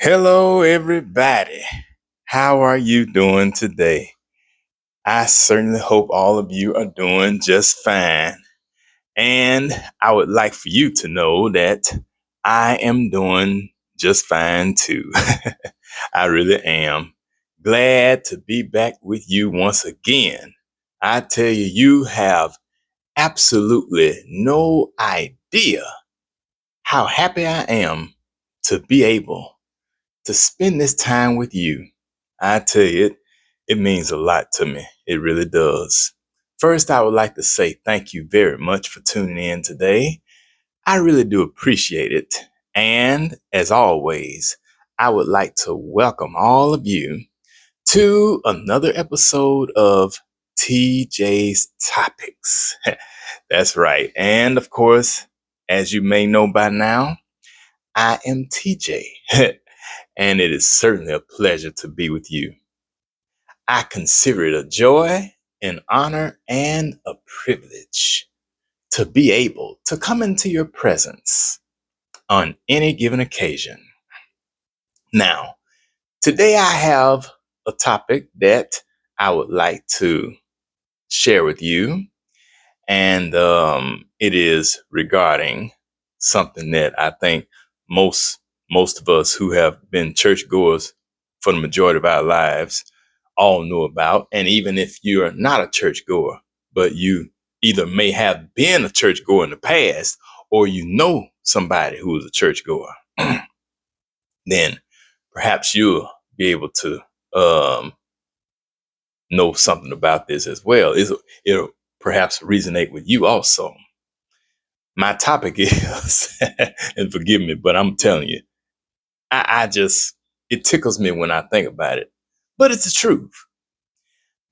Hello, everybody. How are you doing today? I certainly hope all of you are doing just fine. And I would like for you to know that I am doing just fine too. I really am. Glad to be back with you once again. I tell you, you have absolutely no idea how happy I am to be able to spend this time with you. I tell you, it means a lot to me. It really does. First, I would like to say thank you very much for tuning in today. I really do appreciate it. And as always, I would like to welcome all of you to another episode of TJ's Topics. That's right. And of course, as you may know by now, I am TJ. And it is certainly a pleasure to be with you. I consider it a joy, an honor, and a privilege to be able to come into your presence on any given occasion. Now, today I have a topic that I would like to share with you, and it is regarding something that I think most most of us who have been churchgoers for the majority of our lives all know about. And even if you're not a churchgoer, but you either may have been a churchgoer in the past, or you know somebody who is a churchgoer, then perhaps you'll be able to um, know something about this as well. It'll perhaps resonate with you also. My topic is, and forgive me, but I'm telling you, I just, it tickles me when I think about it. But it's the truth.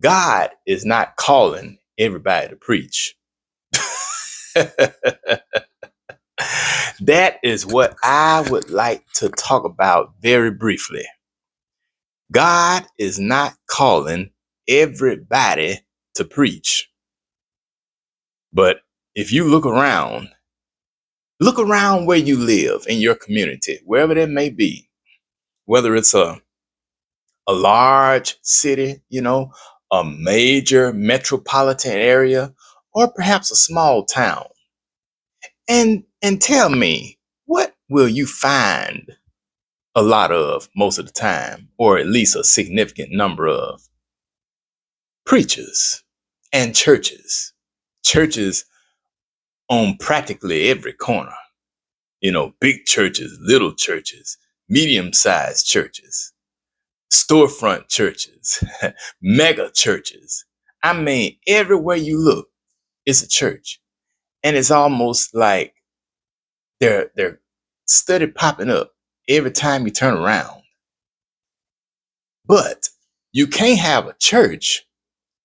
God is not calling everybody to preach. That is what I would like to talk about very briefly. God is not calling everybody to preach. But if you look around where you live in your community, wherever that may be, whether it's a large city, a major metropolitan area, or perhaps a small town. And tell me, what will you find a lot of most of the time, or at least a significant number of? Preachers and churches. Churches on practically every corner. Big churches, little churches, medium-sized churches, storefront churches, mega churches. I mean, everywhere you look, it's a church. And it's almost like they're steady popping up every time you turn around. But you can't have a church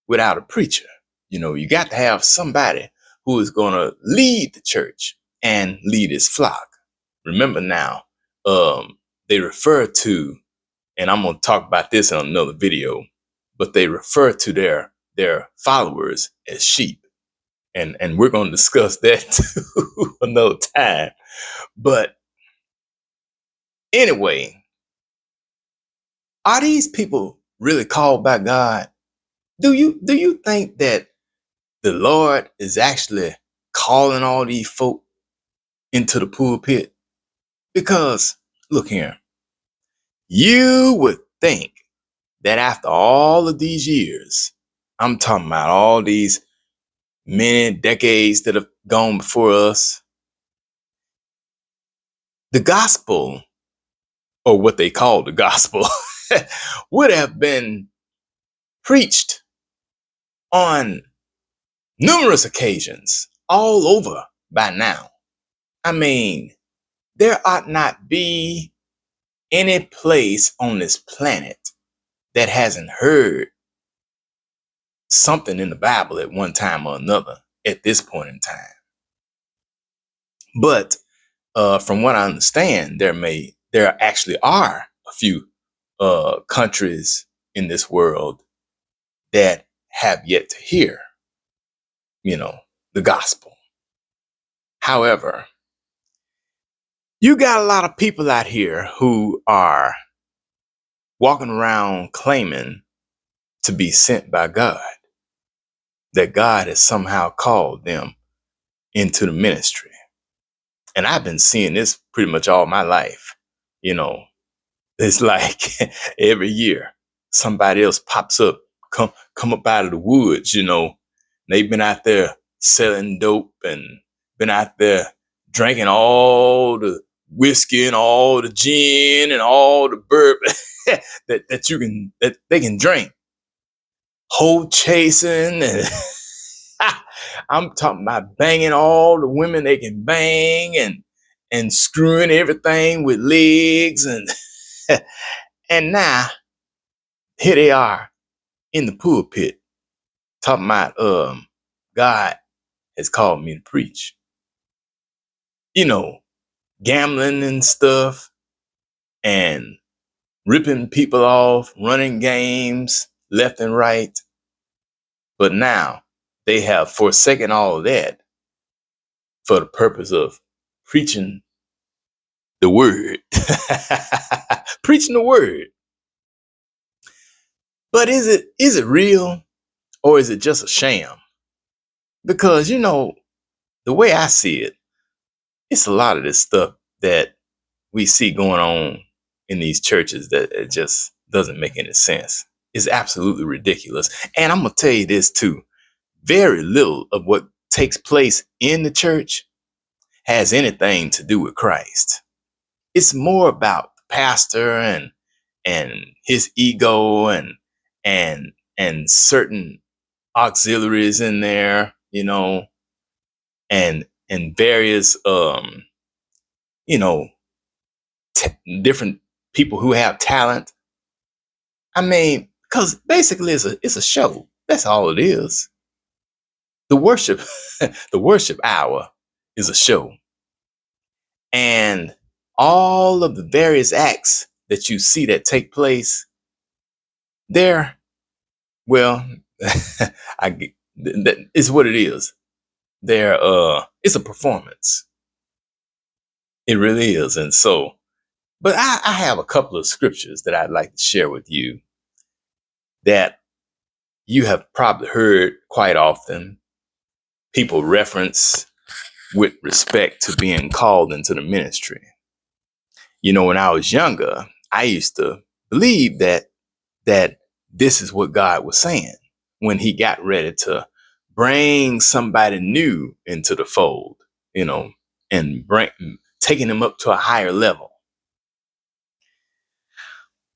without a preacher. You got to have somebody who is going to lead the church and lead his flock. Remember now, they refer to, and I'm going to talk about this in another video, but they refer to their followers as sheep. And we're going to discuss that too another time. But anyway, are these people really called by God? Do you think that the Lord is actually calling all these folk into the pulpit? Because look here, you would think that after all of these years, I'm talking about all these many decades that have gone before us, the gospel, or what they call the gospel, would have been preached on numerous occasions all over by now. I mean, there ought not be any place on this planet that hasn't heard something in the Bible at one time or another at this point in time. But from what I understand, there actually are a few countries in this world that have yet to hear, the gospel. However, You got a lot of people out here who are walking around claiming to be sent by God, that God has somehow called them into the ministry. And I've been seeing this pretty much all my life. You know, it's like every year somebody else pops up, come up out of the woods, They've been out there selling dope and been out there drinking all the whiskey and all the gin and all the bourbon that they can drink. Hoe chasing and I'm talking about banging all the women they can bang and screwing everything with legs and now here they are in the pulpit talking about God has called me to preach. Gambling and stuff and ripping people off, running games left and right. But now they have forsaken all of that for the purpose of preaching the word. Preaching the word. But is it real or is it just a sham? Because, the way I see it, it's a lot of this stuff that we see going on in these churches that it just doesn't make any sense. It's absolutely ridiculous. And I'm going to tell you this too. Very little of what takes place in the church has anything to do with Christ. It's more about the pastor and his ego and certain auxiliaries in there, and various different people who have talent. I mean, because basically it's a show. That's all it is. The worship, the worship hour is a show. And all of the various acts that you see that take place there, well, that is what it is. It's a performance. It really is. And so, but I have a couple of scriptures that I'd like to share with you that you have probably heard quite often. People reference with respect to being called into the ministry. When I was younger, I used to believe that this is what God was saying when he got ready to bring somebody new into the fold, and taking them up to a higher level.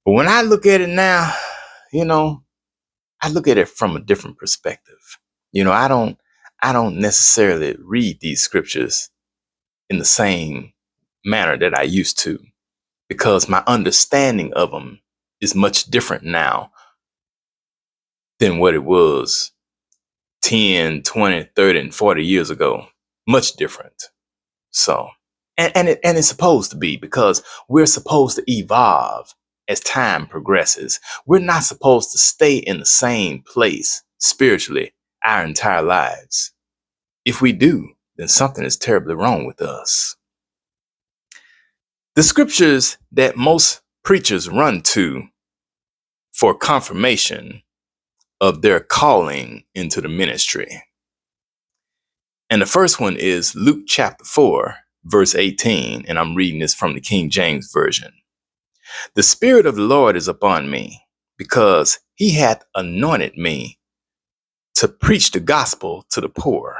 But when I look at it now, I look at it from a different perspective. I don't necessarily read these scriptures in the same manner that I used to, because my understanding of them is much different now than what it was 10, 20, 30, and 40 years ago. Much different. So, and it's supposed to be, because we're supposed to evolve as time progresses. We're not supposed to stay in the same place spiritually our entire lives. If we do, then something is terribly wrong with us. The scriptures that most preachers run to for confirmation of their calling into the ministry. And the first one is Luke chapter 4, verse 18, and I'm reading this from the King James Version. The Spirit of the Lord is upon me, because he hath anointed me to preach the gospel to the poor.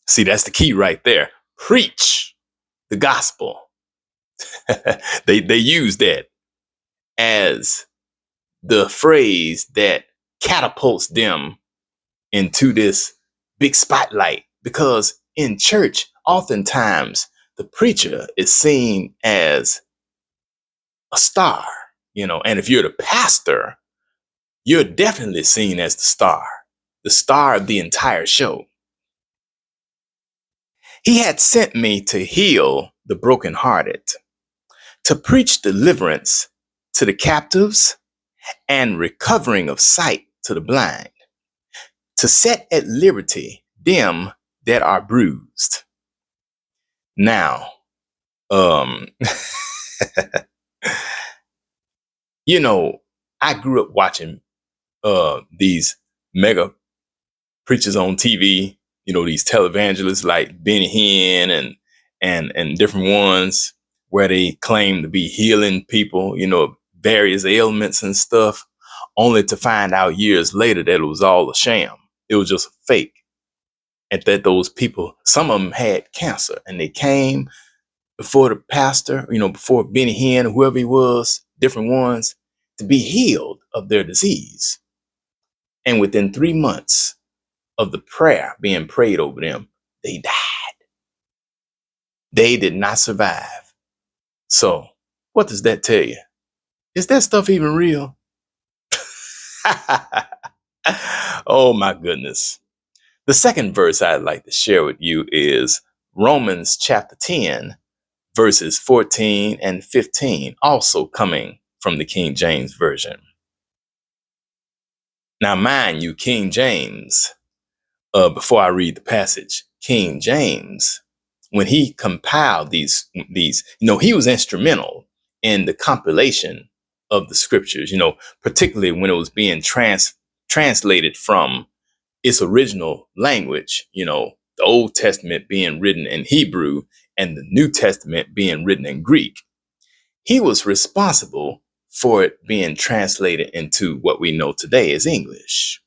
See, that's the key right there. Preach the gospel. They use that as the phrase that catapults them into this big spotlight, because in church, oftentimes the preacher is seen as a star, and if you're the pastor, you're definitely seen as the star of the entire show. He had sent me to heal the brokenhearted, to preach deliverance to the captives and recovering of sight to the blind, to set at liberty them that are bruised. Now, Um, you know, I grew up watching these mega preachers on TV, these televangelists like Benny Hinn and different ones where they claim to be healing people, various ailments and stuff, only to find out years later that it was all a sham. It was just a fake. And that those people, some of them had cancer and they came before the pastor, before Benny Hinn, whoever he was, different ones, to be healed of their disease. And within 3 months of the prayer being prayed over them, they died. They did not survive. So, what does that tell you? Is that stuff even real? Oh my goodness. The second verse I'd like to share with you is Romans chapter 10, verses 14 and 15, also coming from the King James Version. Now, mind you, King James, before I read the passage, King James, when he compiled these, he was instrumental in the compilation of the scriptures, particularly when it was being translated from its original language, the Old Testament being written in Hebrew and the New Testament being written in Greek. He was responsible for it being translated into what we know today as English.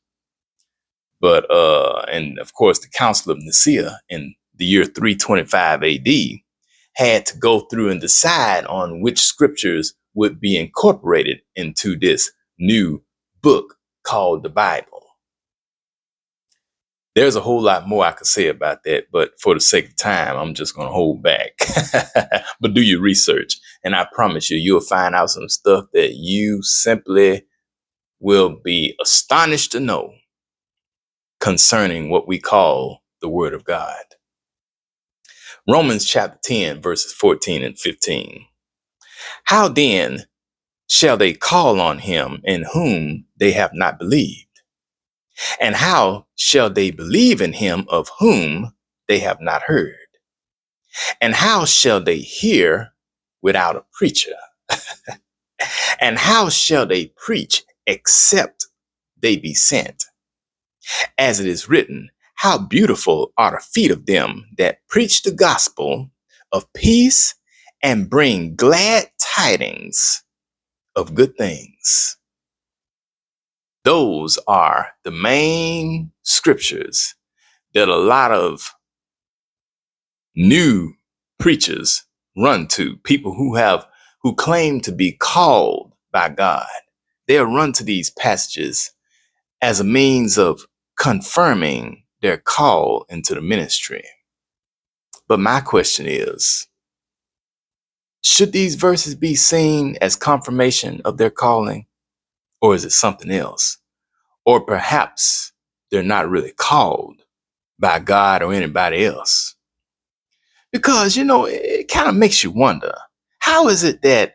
But, and of course, the Council of Nicaea in the year 325 AD had to go through and decide on which scriptures would be incorporated into this new book called the Bible. There's a whole lot more I could say about that, but for the sake of time, I'm just going to hold back. But do your research, and I promise you, you'll find out some stuff that you simply will be astonished to know concerning what we call the Word of God. Romans chapter 10, verses 14 and 15. How then shall they call on him in whom they have not believed? And how shall they believe in him of whom they have not heard? And how shall they hear without a preacher? And how shall they preach except they be sent? As it is written, how beautiful are the feet of them that preach the gospel of peace and bring glad tidings of good things. Those are the main scriptures that a lot of new preachers run to. People who claim to be called by God. They'll run to these passages as a means of confirming their call into the ministry. But my question is, should these verses be seen as confirmation of their calling, or is it something else? Or perhaps they're not really called by God or anybody else? Because, it kind of makes you wonder, how is it that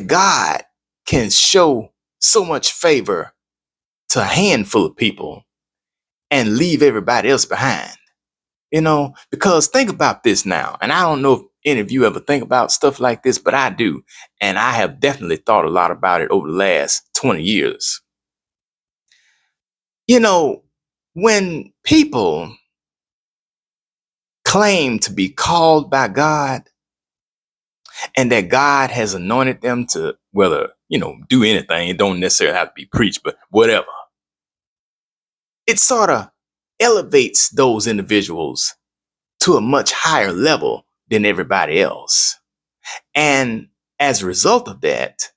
God can show so much favor to a handful of people and leave everybody else behind? Because think about this now, and I don't know if any of you ever think about stuff like this, but I do. And I have definitely thought a lot about it over the last 20 years. When people claim to be called by God and that God has anointed them to whether, do anything, it don't necessarily have to be preached, but whatever. It sort of elevates those individuals to a much higher level than everybody else. And as a result of that,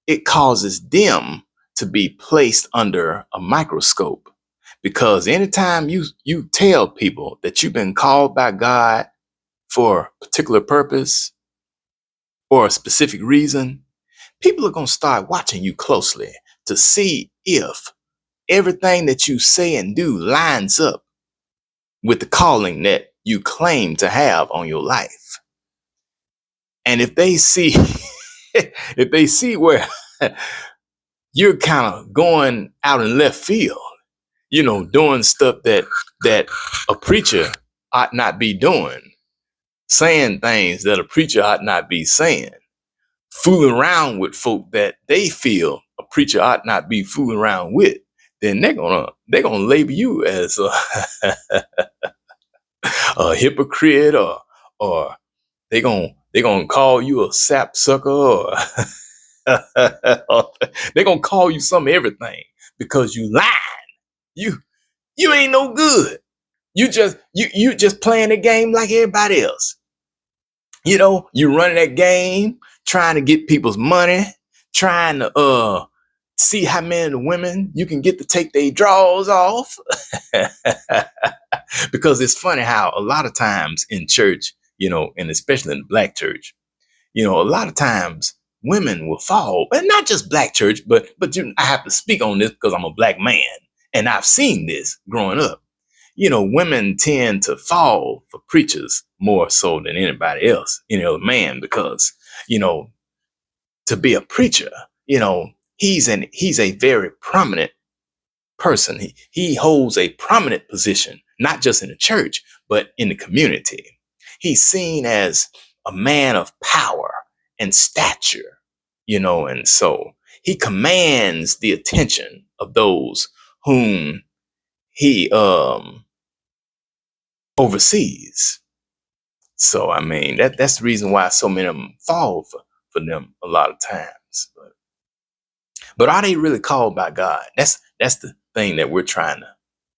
it causes them to be placed under a microscope. Because anytime you tell people that you've been called by God for a particular purpose or a specific reason, people are going to start watching you closely to see if everything that you say and do lines up with the calling that you claim to have on your life. And if they see where you're kind of going out in left field, doing stuff that a preacher ought not be doing, saying things that a preacher ought not be saying, fooling around with folk that they feel a preacher ought not be fooling around with, then they're gonna label you as a hypocrite, or they gonna call you a sapsucker, or they're gonna call you some everything because you lying. You you ain't no good. You just playing the game like everybody else. You running that game, trying to get people's money, trying to see how many women you can get to take their drawers off. Because it's funny how a lot of times in church, and especially in the black church, a lot of times women will fall, and not just black church, but I have to speak on this because I'm a black man and I've seen this growing up. Women tend to fall for preachers more so than anybody else, man, because, to be a preacher, he's a very prominent person. He holds a prominent position, not just in the church, but in the community. He's seen as a man of power and stature, and so he commands the attention of those whom he overseas. So I mean that's the reason why so many of them fall for them a lot of times. But are they really called by God? That's the thing that we're trying to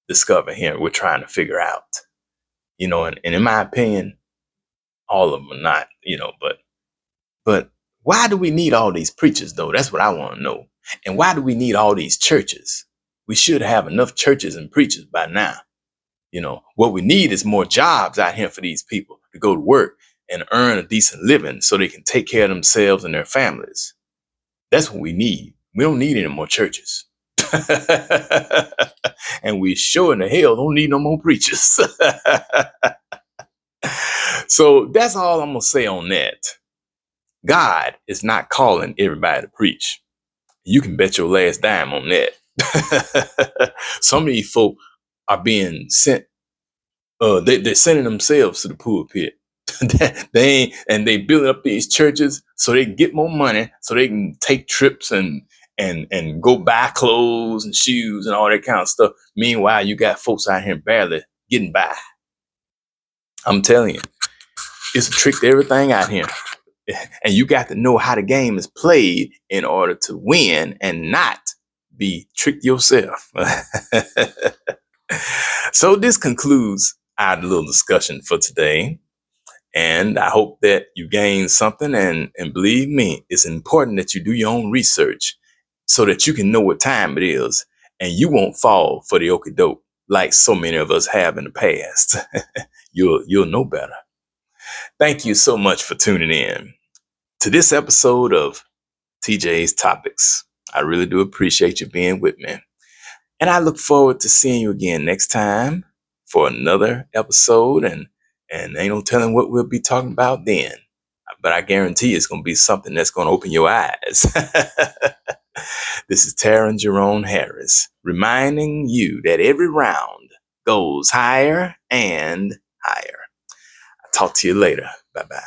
discover here. We're trying to figure out. And in my opinion, all of them are not. But why do we need all these preachers though? That's what I want to know. And why do we need all these churches? We should have enough churches and preachers by now. What we need is more jobs out here for these people to go to work and earn a decent living so they can take care of themselves and their families. That's what we need. We don't need any more churches. And we sure in the hell don't need no more preachers. So that's all I'm going to say on that. God is not calling everybody to preach. You can bet your last dime on that. Some of these folk are being sent. They're sending themselves to the pulpit. They build up these churches so they can get more money, so they can take trips and go buy clothes and shoes and all that kind of stuff. Meanwhile, you got folks out here barely getting by. I'm telling you, it's a trick to everything out here. And you got to know how the game is played in order to win and not be tricked yourself. So this concludes our little discussion for today. And I hope that you gained something. And believe me, it's important that you do your own research so that you can know what time it is and you won't fall for the okie doke like so many of us have in the past. You'll know better. Thank you so much for tuning in to this episode of TJ's Topics. I really do appreciate you being with me. And I look forward to seeing you again next time for another episode. And ain't no telling what we'll be talking about then. But I guarantee it's going to be something that's going to open your eyes. This is Taryn Jerome Harris, reminding you that every round goes higher and higher. I'll talk to you later. Bye-bye.